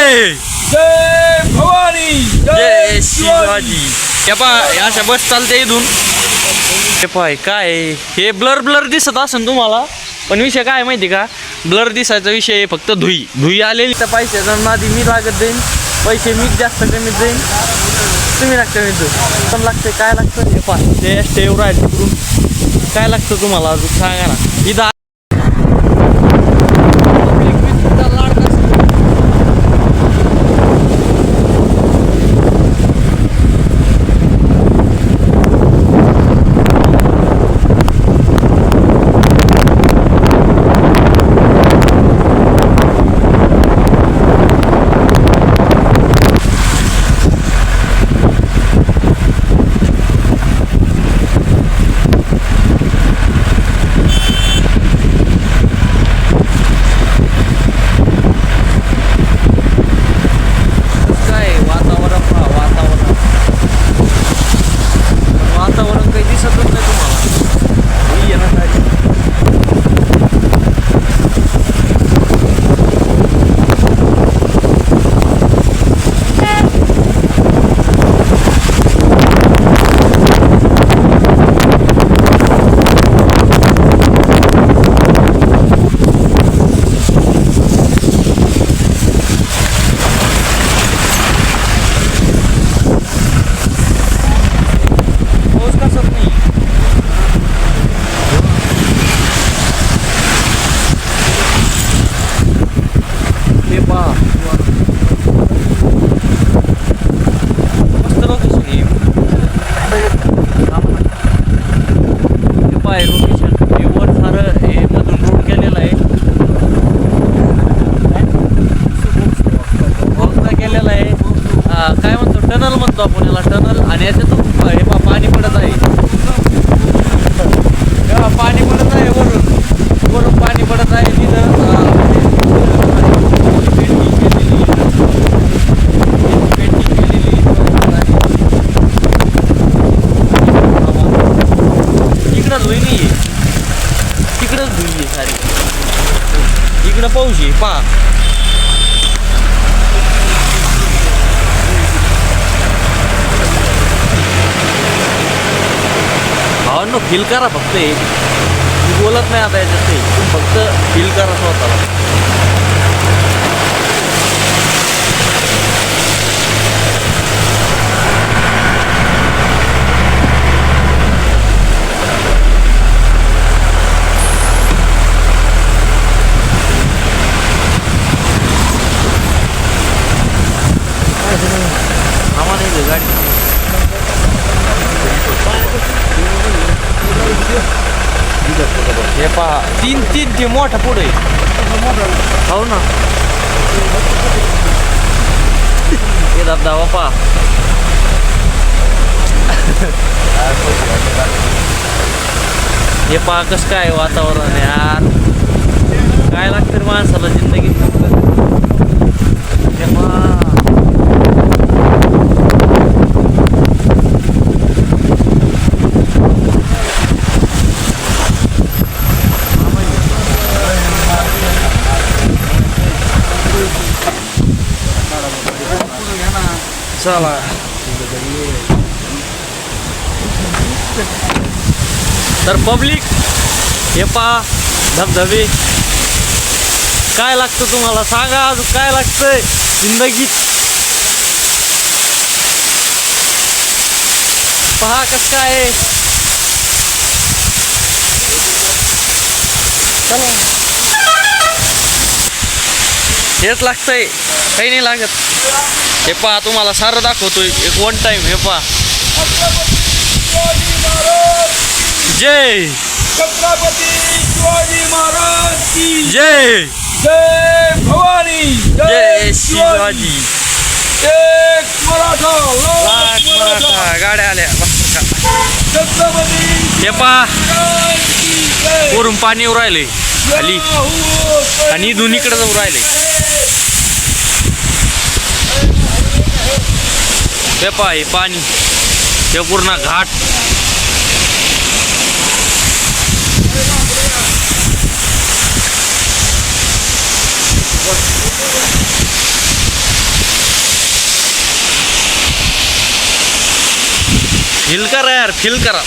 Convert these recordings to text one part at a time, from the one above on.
जय जय भवानी जय शिवाजी. हे पहा अशा बस चालते इथून. हे पाय काय हे ब्लर ब्लर दिसत असेल तुम्हाला, पण विषय काय माहिती का, ब्लर दिसायचा विषय फक्त धुई आलेली. तर पैशाचा नादी मी लागत जाईन, पैसे मी जास्त कमीत जाईन, तुम्ही लागतं मी देऊ. पण लागते काय लागतं हे पाय ते स्टेवर आहे तिकडून. काय लागतं तुम्हाला अजून सांगा ना. इथं काय म्हणतो टनल म्हणतो आपण याला, टनल. आणि याच्यातून हे पाणी पडत आहे, पाणी पडत आहे वरून पाणी पडत आहे. तिथं इकडं धुई नाही आहे, तिकडंच धुई आहे सारी. इकडं पाऊस आहे पहा. भावांनो फील करा फक्त, मी बोलत नाही आता याच्यात, तुम्ही फक्त फील करा स्वतःला. आम्हाला नाही गाडी हे पहा तीन ते मोठा पुढे हो ना. हे धबधबा पहा. हे पहा कसं काय वातावरण यार, काय लागतं माणसाला जिंदगी. हे पहा चला. तर पब्लिक हे पहा धबधबे. काय लागतं तुम्हाला सांगा, अजून काय लागतंय जिंदगीत. पहा कसं काय आहे. चला हेच लागतंय, काही नाही लागत. हे पहा तुम्हाला सारं दाखवतोय एक वन टाइम. हे पहा जय छत्रपती शिवाजी महाराज की जय. जय भवानी जय शिवाजी. एक मराठा लाख मराठा गाड्या आल्या. छत्रपती हे पहा महाराज की जय. वरून पाणी येऊ राहिले खाली आणि इथून इकडे जाऊ राहिले. हे पहा हे पाणी, हे पूर्ण घाट. फील करा यार, फील करा.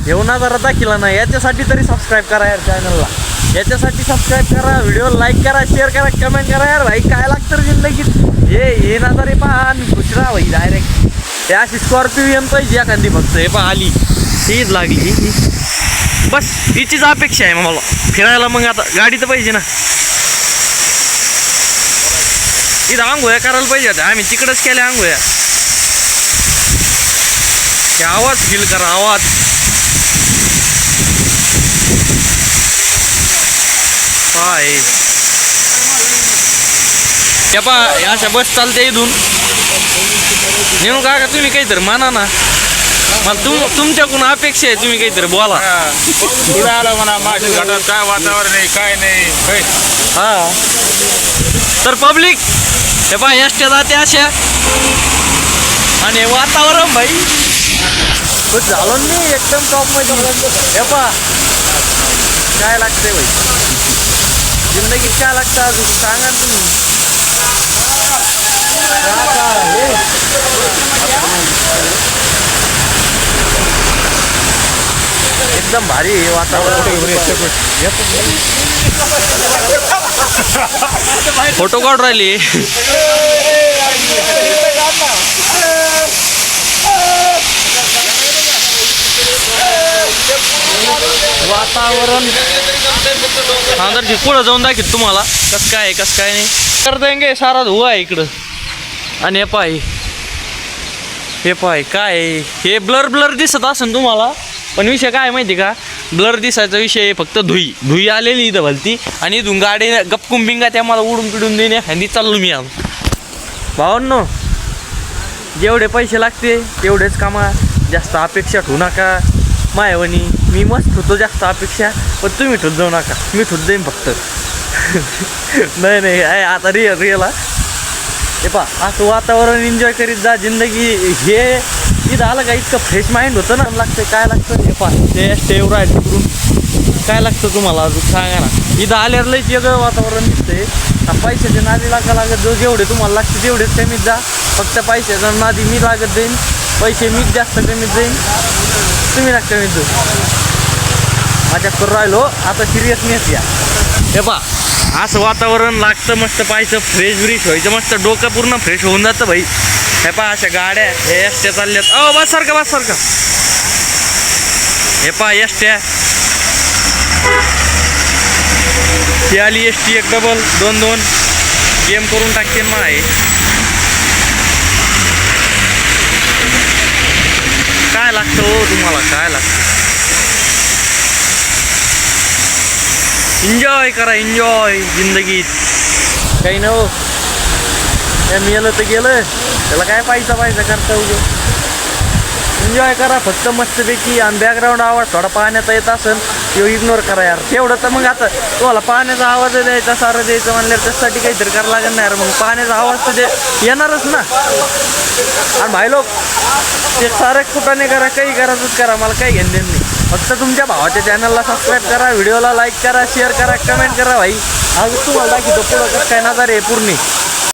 येऊन जरा दाखिला ना, याच्यासाठी तरी सबस्क्राईब करा यार चॅनलला. याच्यासाठी सबस्क्राईब करा, व्हिडिओ लाईक करा, शेअर करा, कमेंट करा यार भाई. काय लागतं जिंदगीत हे ना तरी पहा आणि खुश राहा भाई. डायरेक्ट हे अशी स्कॉर्पिओ येऊन पाहिजे एखादी फक्त. हे पहा आली, हीच लागली ही. बस हिचीच अपेक्षा आहे मला फिरायला. मग आता गाडी तर पाहिजे ना. इथं आंघोळ्या करायला पाहिजे होत्या, आम्ही तिकडंच केल्या आंघोळ्या. हे आवाज फील करा, आवाज. काय त्या पा अशा बस चालते इथून. नेऊ का तुम्ही काहीतरी माना ना. मला तुमच्याकडून अपेक्षा आहे, तुम्ही काहीतरी बोला. पुढे आलं म्हणा माझ्या घाटात काय वातावरण आहे काय नाही. हा तर पब्लिक हे पा एसट्या जाते अशा आणि वातावरण भाई खूप झालं नाही एकदम टॉप मध्ये. हे पा काय लागते भाई जिंदगीत, काय लागतं अजून सांगा ना तुम्ही. एकदम भारी आहे वातावरण. फोटो काढून राहिली. वातावरण हा तर पुढं जाऊन दाखवत तुम्हाला कसं काय कसं काय नाही. कर देंगे सारा धुवा आहे इकडं. आणि हे पाय काय हे ब्लर ब्लर दिसत असेल तुम्हाला, पण विषय काय माहिती का, ब्लर दिसायचा विषय फक्त धुई आलेली इथं भलती. आणि इथून गाडी गपकुंबिंगा त्या मला उडून पिडून देणे हंदी चाललो मी. आज भावांनो जेवढे पैसे लागते तेवढेच कामा, जास्त अपेक्षा ठेवू नका मायवणी. मी मस्त होतो जास्त अपेक्षा, पण तुम्ही ठेवत जाऊ नका. मी ठेवत जाईन फक्त. नाही आता रिअल हे पा असं वातावरण एन्जॉय करीत जा जिंदगी. हे इथं आलं का इतकं फ्रेश माइंड होतं ना. लागतं काय लागतं हे पा ते स्टेवर आहे तिकडून. काय लागतं तुम्हाला अजून सांगा ना. इथं आल्यावर लईच वेगळं वातावरण दिसतंय. पैशाच्या नादी लागत जो जेवढे तुम्हाला लागते तेवढेच कमीत जा. फक्त पैशाच्या नादी मी लागत जाईन, पैसे मीच जास्त कमीत जाईन, तुम्ही ना कमीत जाऊ. माझ्या करून राहिलो आता सिरियसनेस या. हे पा असं वातावरण लागतं मस्त. पाहायचं फ्रेश व्हायचं मस्त. डोकं पूर्ण फ्रेश होऊन जातं भाई. हे पहा अशा गाड्या हे एसट्या चालल्यात. बस सारखं. हे पहा एसट्या ती आली एस टी. एक डबल 2-2 गेम करून टाकते मग आहे. काय लागतं हो तुम्हाला, काय लागतं. एन्जॉय करा, एन्जॉय जिंदगीत. काही न हो मेलं तर गेलं, त्याला काय पाहिजे करता उगं. एन्जॉय करा फक्त मस्तपैकी. आणि बॅकग्राऊंड आवाज थोडा पाहण्याचा येत असेल तो इग्नोर करा यार. तेवढं तर मग आता तुम्हाला पाण्याचा आवाज द्यायचा, सारं द्यायचं म्हणल्यावर त्यासाठी काहीतरी करावं लागेल ना यार. मग पाण्याचा आवाज तर येणारच ना. आणि भाई लोक ते सारं कुठाने करा, काही करायचंच करा, मला काही घेणं देणं नाही. फक्त तुमच्या भावाच्या चॅनलला सबस्क्राईब करा, व्हिडिओला लाईक करा, शेअर करा, कमेंट करा भाई. आज तुम्हाला दाखवतो पुढं कसं काय नजारे आहे पूर्ण.